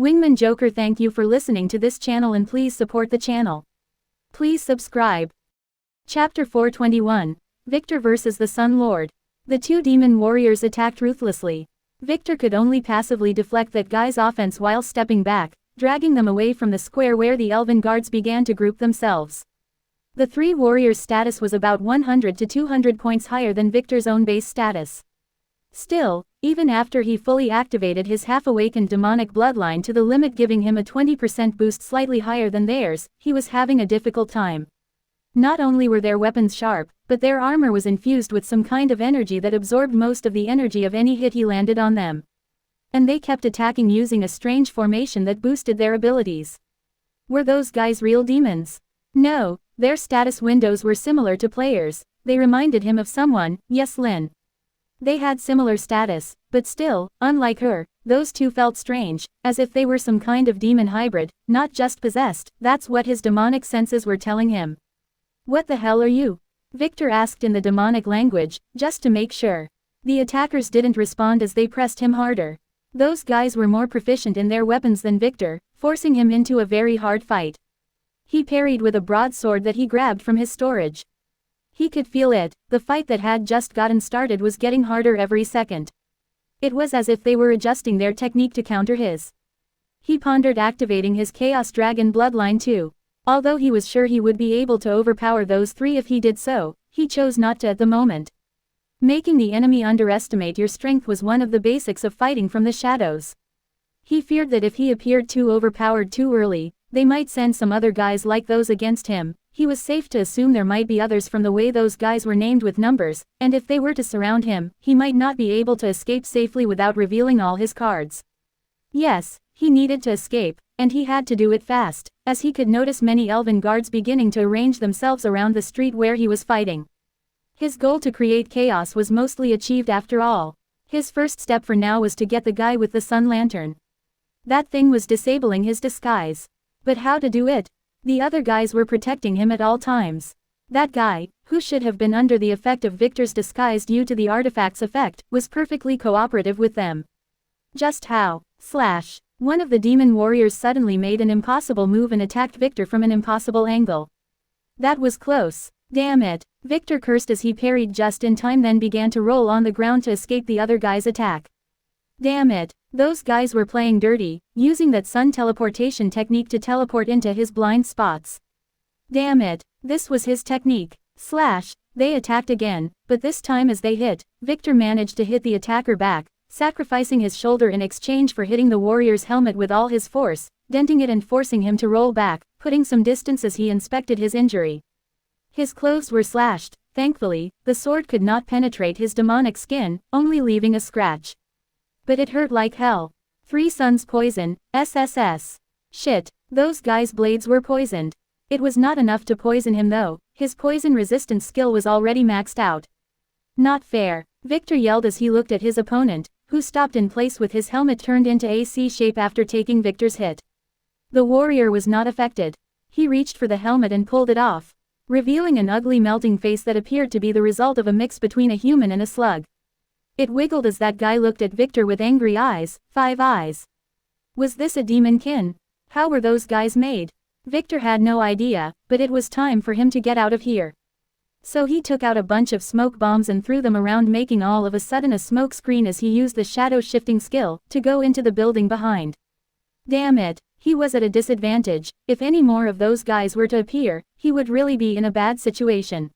Wingman Joker, thank you for listening to this channel and please support the channel. Please subscribe. Chapter 421. Victor vs. the Sun Lord. The two demon warriors attacked ruthlessly. Victor could only passively deflect that guy's offense while stepping back, dragging them away from the square where the elven guards began to group themselves. The three warriors' status was about 100 to 200 points higher than Victor's own base status. Still, even after he fully activated his half-awakened demonic bloodline to the limit, giving him a 20% boost slightly higher than theirs, he was having a difficult time. Not only were their weapons sharp, but their armor was infused with some kind of energy that absorbed most of the energy of any hit he landed on them. And they kept attacking using a strange formation that boosted their abilities. Were those guys real demons? No, their status windows were similar to players. They reminded him of someone, yes, Lin. They had similar status, but still, unlike her, those two felt strange, as if they were some kind of demon hybrid, not just possessed. That's what his demonic senses were telling him. What the hell are you? Victor asked in the demonic language, just to make sure. The attackers didn't respond as they pressed him harder. Those guys were more proficient in their weapons than Victor, forcing him into a very hard fight. He parried with a broadsword that he grabbed from his storage. He could feel it, the fight that had just gotten started was getting harder every second. It was as if they were adjusting their technique to counter his. He pondered activating his Chaos Dragon bloodline too. Although he was sure he would be able to overpower those three if he did so, he chose not to at the moment. Making the enemy underestimate your strength was one of the basics of fighting from the shadows. He feared that if he appeared too overpowered too early, they might send some other guys like those against him. He was safe to assume there might be others from the way those guys were named with numbers, and if they were to surround him, he might not be able to escape safely without revealing all his cards. Yes, he needed to escape, and he had to do it fast, as he could notice many elven guards beginning to arrange themselves around the street where he was fighting. His goal to create chaos was mostly achieved after all. His first step for now was to get the guy with the sun lantern. That thing was disabling his disguise. But how to do it? The other guys were protecting him at all times. That guy, who should have been under the effect of Victor's disguise due to the artifact's effect, was perfectly cooperative with them. Just how? One of the demon warriors suddenly made an impossible move and attacked Victor from an impossible angle. That was close. Damn it. Victor cursed as he parried just in time, then began to roll on the ground to escape the other guy's attack. Damn it. Those guys were playing dirty, using that sun teleportation technique to teleport into his blind spots. Damn it. This was his technique. They attacked again, but this time as they hit, Victor managed to hit the attacker back, sacrificing his shoulder in exchange for hitting the warrior's helmet with all his force, denting it and forcing him to roll back, putting some distance as he inspected his injury. His clothes were slashed. Thankfully, the sword could not penetrate his demonic skin, only leaving a scratch. But it hurt like hell. 3 Suns poison, SSS. Shit, those guys' blades were poisoned. It was not enough to poison him though, his poison resistance skill was already maxed out. Not fair, Victor yelled as he looked at his opponent, who stopped in place with his helmet turned into a C shape after taking Victor's hit. The warrior was not affected. He reached for the helmet and pulled it off, revealing an ugly melting face that appeared to be the result of a mix between a human and a slug. It wiggled as that guy looked at Victor with angry eyes, 5 eyes. Was this a demon kin? How were those guys made? Victor had no idea, but it was time for him to get out of here. So he took out a bunch of smoke bombs and threw them around, making all of a sudden a smoke screen as he used the shadow shifting skill to go into the building behind. Damn it, he was at a disadvantage. If any more of those guys were to appear, he would really be in a bad situation.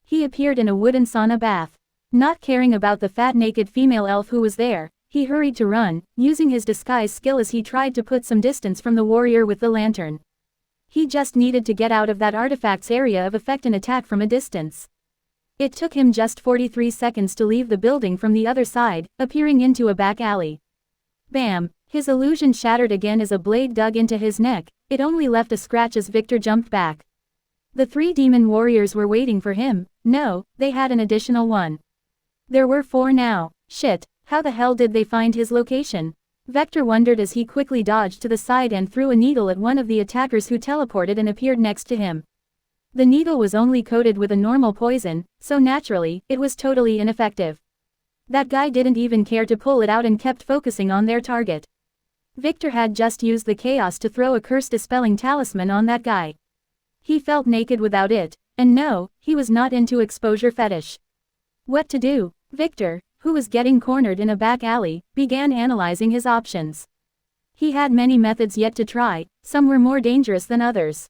He appeared in a wooden sauna bath. Not caring about the fat naked female elf who was there, he hurried to run, using his disguise skill as he tried to put some distance from the warrior with the lantern. He just needed to get out of that artifact's area of effect and attack from a distance. It took him just 43 seconds to leave the building from the other side, appearing into a back alley. Bam! His illusion shattered again as a blade dug into his neck. It only left a scratch as Victor jumped back. The 3 demon warriors were waiting for him. No, they had an additional one. There were 4 now. Shit, how the hell did they find his location? Victor wondered as he quickly dodged to the side and threw a needle at one of the attackers who teleported and appeared next to him. The needle was only coated with a normal poison, so naturally, it was totally ineffective. That guy didn't even care to pull it out and kept focusing on their target. Victor had just used the chaos to throw a curse-dispelling talisman on that guy. He felt naked without it, and no, he was not into exposure fetish. What to do? Victor, who was getting cornered in a back alley, began analyzing his options. He had many methods yet to try, some were more dangerous than others.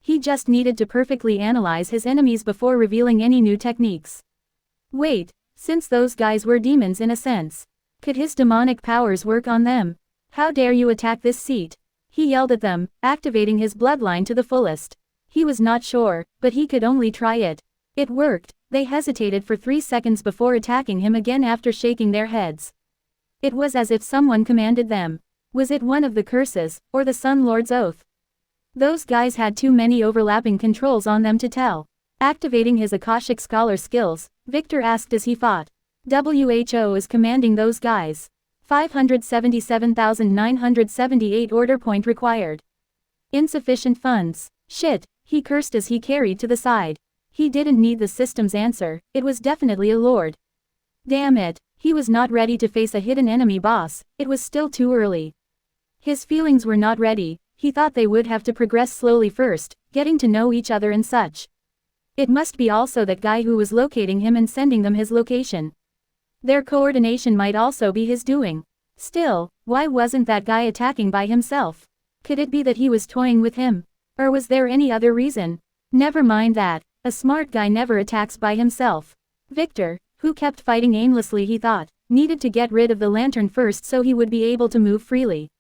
He just needed to perfectly analyze his enemies before revealing any new techniques. Wait, since those guys were demons in a sense, could his demonic powers work on them? How dare you attack this seat? He yelled at them, activating his bloodline to the fullest. He was not sure, but he could only try it. It worked. They hesitated for 3 seconds before attacking him again after shaking their heads. It was as if someone commanded them. Was it one of the curses, or the Sun Lord's oath? Those guys had too many overlapping controls on them to tell. Activating his Akashic Scholar skills, Victor asked as he fought. WHO is commanding those guys. 577,978 order point required. Insufficient funds. Shit, he cursed as he carried to the side. He didn't need the system's answer, it was definitely a lord. Damn it, he was not ready to face a hidden enemy boss, it was still too early. His feelings were not ready, he thought they would have to progress slowly first, getting to know each other and such. It must be also that guy who was locating him and sending them his location. Their coordination might also be his doing. Still, why wasn't that guy attacking by himself? Could it be that he was toying with him? Or was there any other reason? Never mind that, a smart guy never attacks by himself. Victor, who kept fighting aimlessly he thought, needed to get rid of the lantern first so he would be able to move freely.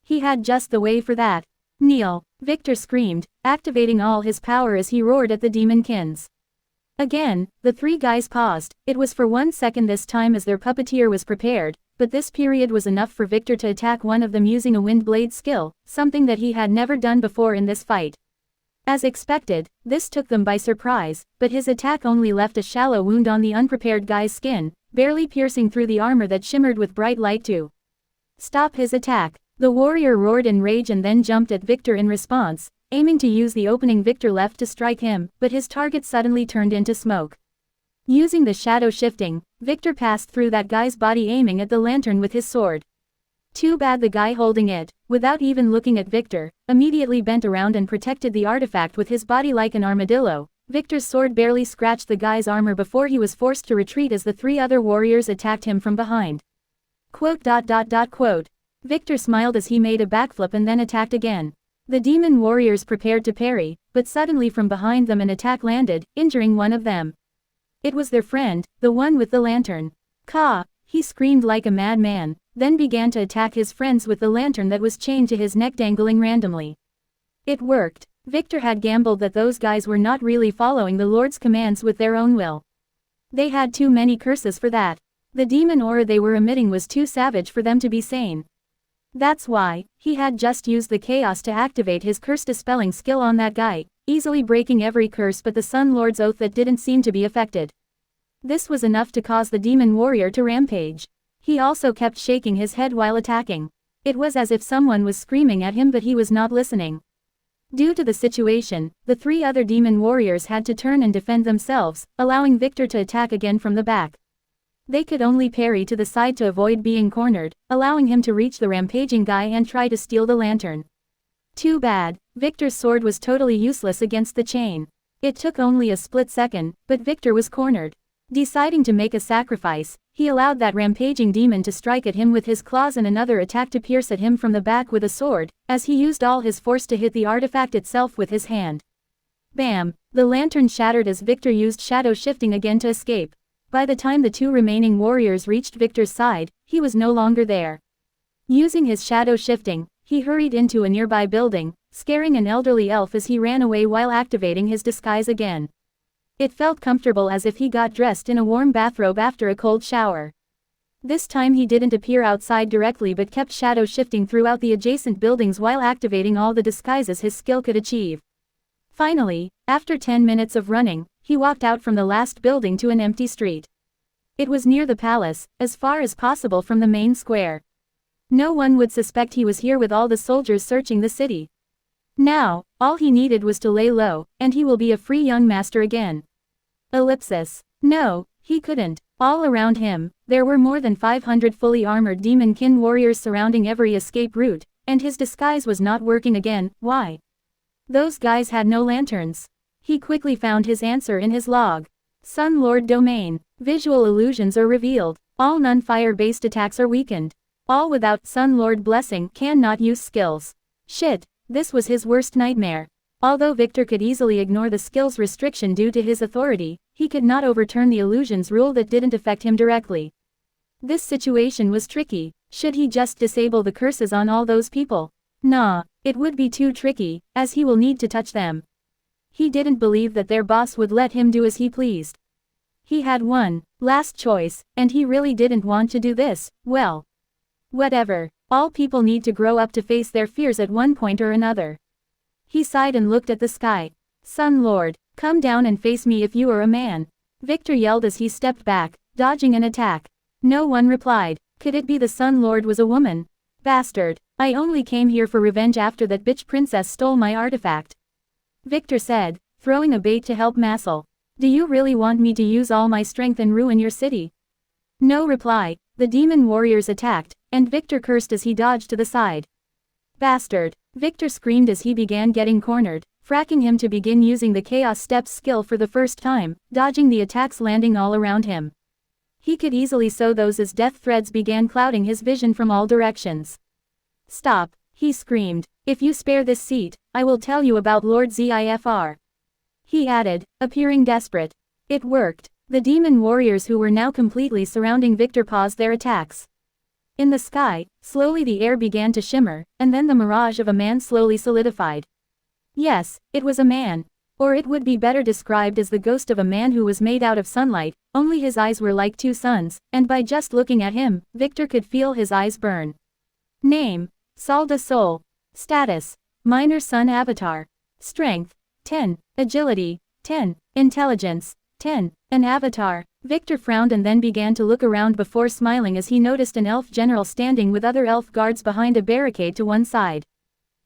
He had just the way for that. Kneel, Victor screamed, activating all his power as he roared at the demonkins. Again, the 3 guys paused, it was for 1 second this time as their puppeteer was prepared, but this period was enough for Victor to attack one of them using a wind blade skill, something that he had never done before in this fight. As expected, this took them by surprise, but his attack only left a shallow wound on the unprepared guy's skin, barely piercing through the armor that shimmered with bright light too. Stop his attack. The warrior roared in rage and then jumped at Victor in response, aiming to use the opening Victor left to strike him, but his target suddenly turned into smoke. Using the shadow shifting, Victor passed through that guy's body aiming at the lantern with his sword. Too bad the guy holding it, without even looking at Victor, immediately bent around and protected the artifact with his body like an armadillo. Victor's sword barely scratched the guy's armor before he was forced to retreat as the 3 other warriors attacked him from behind. Quote. Victor smiled as he made a backflip and then attacked again. The demon warriors prepared to parry, but suddenly from behind them an attack landed, injuring one of them. It was their friend, the one with the lantern. Ka! He screamed like a madman, then began to attack his friends with the lantern that was chained to his neck dangling randomly. It worked. Victor had gambled that those guys were not really following the Lord's commands with their own will. They had too many curses for that. The demon aura they were emitting was too savage for them to be sane. That's why, he had just used the chaos to activate his curse-dispelling skill on that guy, easily breaking every curse but the Sun Lord's oath that didn't seem to be affected. This was enough to cause the demon warrior to rampage. He also kept shaking his head while attacking. It was as if someone was screaming at him but he was not listening. Due to the situation, the 3 other demon warriors had to turn and defend themselves, allowing Victor to attack again from the back. They could only parry to the side to avoid being cornered, allowing him to reach the rampaging guy and try to steal the lantern. Too bad, Victor's sword was totally useless against the chain. It took only a split second, but Victor was cornered. Deciding to make a sacrifice, he allowed that rampaging demon to strike at him with his claws and another attack to pierce at him from the back with a sword, as he used all his force to hit the artifact itself with his hand. Bam! The lantern shattered as Victor used shadow shifting again to escape. By the time the 2 remaining warriors reached Victor's side, he was no longer there. Using his shadow shifting, he hurried into a nearby building, scaring an elderly elf as he ran away while activating his disguise again. It felt comfortable as if he got dressed in a warm bathrobe after a cold shower. This time he didn't appear outside directly but kept shadow shifting throughout the adjacent buildings while activating all the disguises his skill could achieve. Finally, after 10 minutes of running, he walked out from the last building to an empty street. It was near the palace, as far as possible from the main square. No one would suspect he was here with all the soldiers searching the city. Now, all he needed was to lay low, and he will be a free young master again. Ellipsis. No, he couldn't. All around him, there were more than 500 fully armored demon-kin warriors surrounding every escape route, and his disguise was not working again. Why? Those guys had no lanterns. He quickly found his answer in his log. Sun Lord Domain. Visual illusions are revealed. All non-fire-based attacks are weakened. All without Sun Lord blessing cannot use skills. Shit, this was his worst nightmare. Although Victor could easily ignore the skills restriction due to his authority, he could not overturn the illusions rule that didn't affect him directly. This situation was tricky. Should he just disable the curses on all those people? Nah, it would be too tricky, as he will need to touch them. He didn't believe that their boss would let him do as he pleased. He had one last choice, and he really didn't want to do this. Well, whatever. All people need to grow up to face their fears at one point or another. He sighed and looked at the sky. Sun Lord, come down and face me if you are a man. Victor yelled as he stepped back, dodging an attack. No one replied. Could it be the Sun Lord was a woman? Bastard. I only came here for revenge after that bitch princess stole my artifact. Victor said, throwing a bait to help Masel. Do you really want me to use all my strength and ruin your city? No reply. The demon warriors attacked, and Victor cursed as he dodged to the side. Bastard. Victor screamed as he began getting cornered, fracking him to begin using the Chaos Steps skill for the first time, dodging the attacks landing all around him. He could easily sow those as death threads began clouding his vision from all directions. Stop, he screamed. If you spare this seat, I will tell you about Lord Zifr. He added, appearing desperate. It worked. The demon warriors who were now completely surrounding Victor paused their attacks. In the sky, slowly the air began to shimmer, and then the mirage of a man slowly solidified. Yes, it was a man. Or it would be better described as the ghost of a man who was made out of sunlight, only his eyes were like two suns, and by just looking at him, Victor could feel his eyes burn. Name: Sol de Sol. Status: Minor Sun Avatar. Strength: 10. Agility: 10. Intelligence: 10. An avatar. Victor frowned and then began to look around before smiling as he noticed an elf general standing with other elf guards behind a barricade to one side.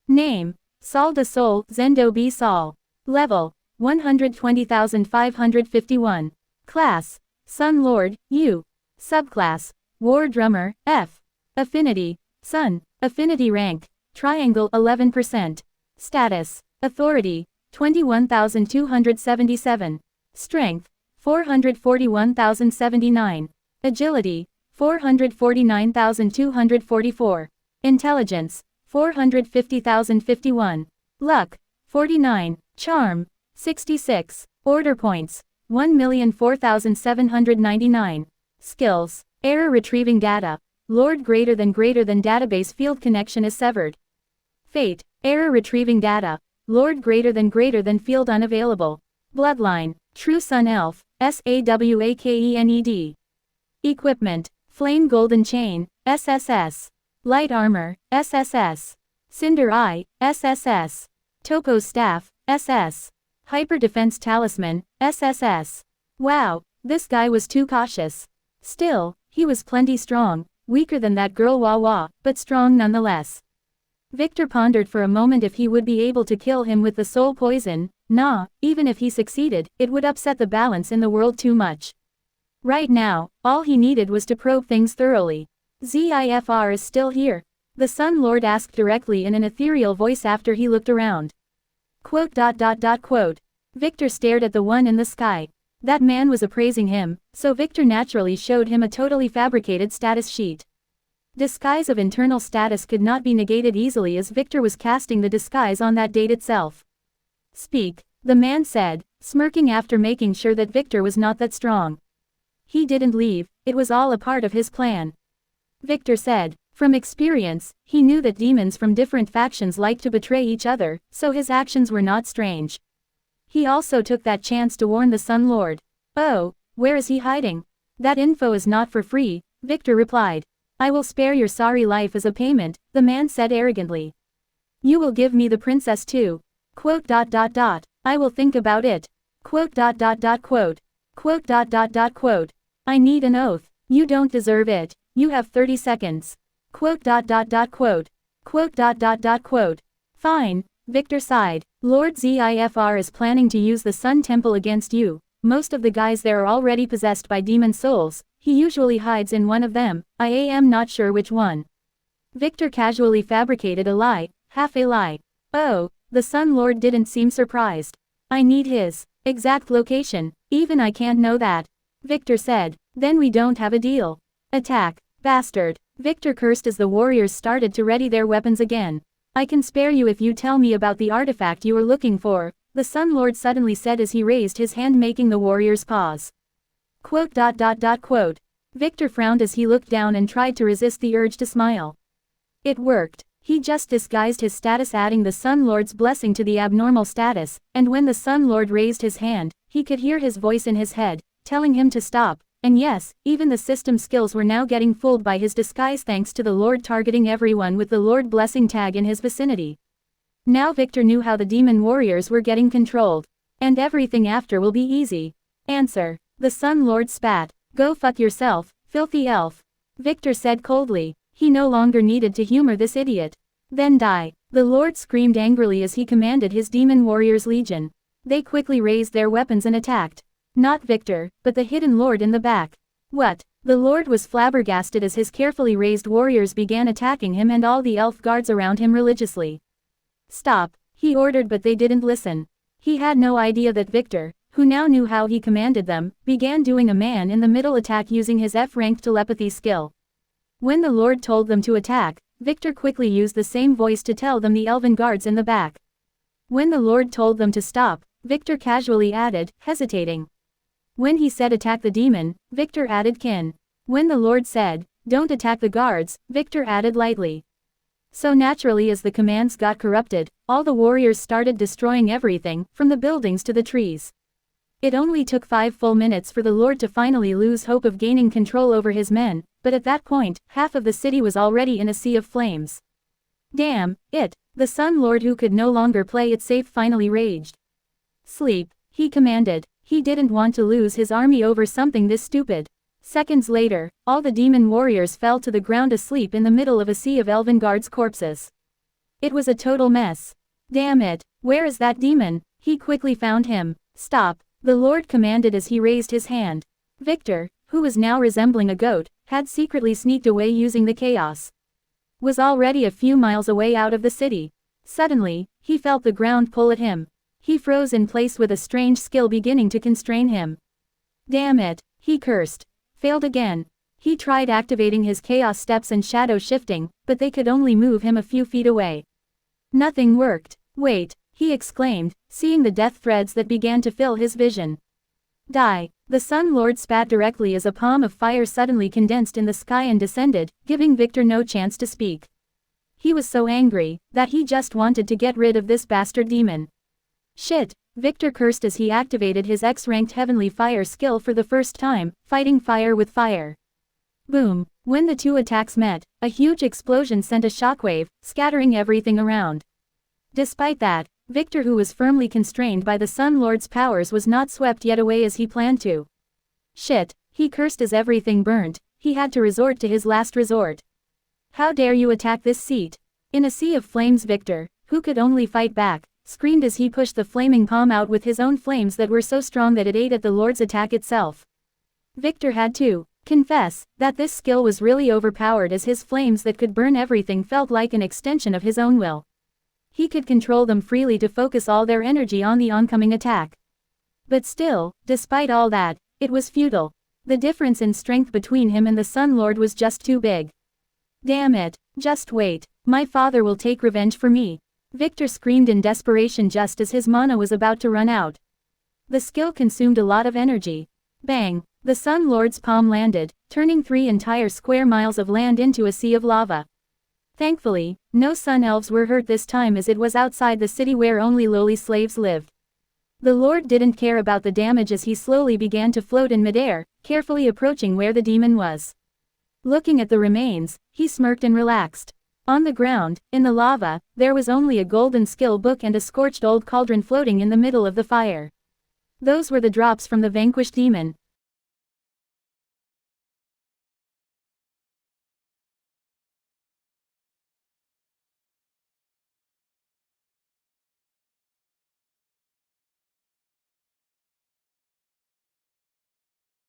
Name: Sol de Sol, Zendo B Sol. Level: 120,551. Class: Sun Lord, U. Subclass: War Drummer, F. Affinity: Sun. Affinity rank: Triangle 11%. Status: Authority: 21,277. Strength: 441,079. Agility: 449,244. Intelligence: 450,051. Luck: 49. Charm: 66. Order points: 1,004,799. Skills: Error retrieving data. Lord greater than database field connection is severed. Fate: Error retrieving data. Lord greater than field unavailable. Bloodline: True Sun Elf, SAWAKENED. Equipment: Flame Golden Chain, SSS. Light Armor, SSS. Cinder Eye, SSS. Topo's Staff, SS. Hyper Defense Talisman, SSS. Wow, this guy was too cautious. Still, he was plenty strong, weaker than that girl Wawa, but strong nonetheless. Victor pondered for a moment if he would be able to kill him with the soul poison. Nah, even if he succeeded, it would upset the balance in the world too much. Right now, all he needed was to probe things thoroughly. Zifr is still here? The Sun Lord asked directly in an ethereal voice after he looked around. Quote. Victor stared at the one in the sky. That man was appraising him, so Victor naturally showed him a totally fabricated status sheet. Disguise of internal status could not be negated easily as Victor was casting the disguise on that date itself. Speak, the man said, smirking after making sure that Victor was not that strong. He didn't leave, it was all a part of his plan. Victor said, from experience, he knew that demons from different factions like to betray each other, so his actions were not strange. He also took that chance to warn the Sun Lord. Oh, where is he hiding? That info is not for free, Victor replied. I will spare your sorry life as a payment, the man said arrogantly. You will give me the princess too. Quote. I will think about it. Quote. Quote. I need an oath. You don't deserve it. You have 30 seconds. Quote. Quote. Fine, Victor sighed. Lord Zifr is planning to use the Sun Temple against you. most of the guys there are already possessed by demon souls. He usually hides in one of them. I am not sure which one. Victor casually fabricated a lie, half a lie. Oh, the Sun Lord didn't seem surprised. I need his exact location. Even I can't know that. Victor said. Then we don't have a deal. Attack, bastard. Victor cursed as the warriors started to ready their weapons again. I can spare you if you tell me about the artifact you are looking for, the Sun Lord suddenly said as he raised his hand, making the warriors pause. Quote. Victor frowned as he looked down and tried to resist the urge to smile. It worked. He just disguised his status, adding the Sun Lord's blessing to the abnormal status, and when the Sun Lord raised his hand, he could hear his voice in his head, telling him to stop. And yes, even the system skills were now getting fooled by his disguise thanks to the Lord targeting everyone with the Lord blessing tag in his vicinity. Now Victor knew how the demon warriors were getting controlled. And everything after will be easy. Answer. The Sun Lord spat. Go fuck yourself, filthy elf. Victor said coldly. He no longer needed to humor this idiot. Then die. The Lord screamed angrily as he commanded his demon warriors legion. They quickly raised their weapons and attacked. Not Victor, but the hidden Lord in the back. What? The Lord was flabbergasted as his carefully raised warriors began attacking him and all the elf guards around him religiously. Stop, he ordered, but they didn't listen. He had no idea that Victor, who now knew how he commanded them, began doing a man-in-the-middle attack using his F-ranked telepathy skill. When the Lord told them to attack, Victor quickly used the same voice to tell them the elven guards in the back. When the Lord told them to stop, Victor casually added, hesitating. When he said attack the demon, Victor added kin. When the Lord said, don't attack the guards, Victor added lightly. So naturally, as the commands got corrupted, all the warriors started destroying everything, from the buildings to the trees. It only took 5 full minutes for the Lord to finally lose hope of gaining control over his men, but at that point, half of the city was already in a sea of flames. Damn it! The Sun Lord, who could no longer play it safe, finally raged. Sleep, he commanded. He didn't want to lose his army over something this stupid. Seconds later, all the demon warriors fell to the ground asleep in the middle of a sea of elven guards' corpses. It was a total mess. Damn it, where is that demon? He quickly found him. Stop, the Lord commanded as he raised his hand. Victor, who was now resembling a goat, had secretly sneaked away using the chaos. Was already a few miles away out of the city. Suddenly, he felt the ground pull at him. He froze in place with a strange skill beginning to constrain him. Damn it, he cursed. Failed again. He tried activating his chaos steps and shadow shifting, but they could only move him a few feet away. Nothing worked. Wait, he exclaimed, seeing the death threads that began to fill his vision. Die. The Sun Lord spat directly as a palm of fire suddenly condensed in the sky and descended, giving Victor no chance to speak. He was so angry, that he just wanted to get rid of this bastard demon. Shit, Victor cursed as he activated his X-ranked heavenly fire skill for the first time, fighting fire with fire. Boom. When the two attacks met, a huge explosion sent a shockwave, scattering everything around. Despite that, Victor, who was firmly constrained by the Sun Lord's powers, was not swept yet away as he planned to. Shit, he cursed as everything burnt. He had to resort to his last resort. How dare you attack this seat? In a sea of flames, Victor, who could only fight back, screamed as he pushed the flaming palm out with his own flames that were so strong that it ate at the Lord's attack itself. Victor had to confess that this skill was really overpowered, as his flames that could burn everything felt like an extension of his own will. He could control them freely to focus all their energy on the oncoming attack. But still, despite all that, it was futile. The difference in strength between him and the Sun Lord was just too big. Damn it, just wait, my father will take revenge for me. Victor screamed in desperation just as his mana was about to run out. The skill consumed a lot of energy. Bang! The Sun Lord's palm landed, turning 3 entire square miles of land into a sea of lava. Thankfully, no Sun Elves were hurt this time, as it was outside the city where only lowly slaves lived. The Lord didn't care about the damage as he slowly began to float in midair, carefully approaching where the demon was. Looking at the remains, he smirked and relaxed. On the ground, in the lava, there was only a golden skill book and a scorched old cauldron floating in the middle of the fire. Those were the drops from the vanquished demon.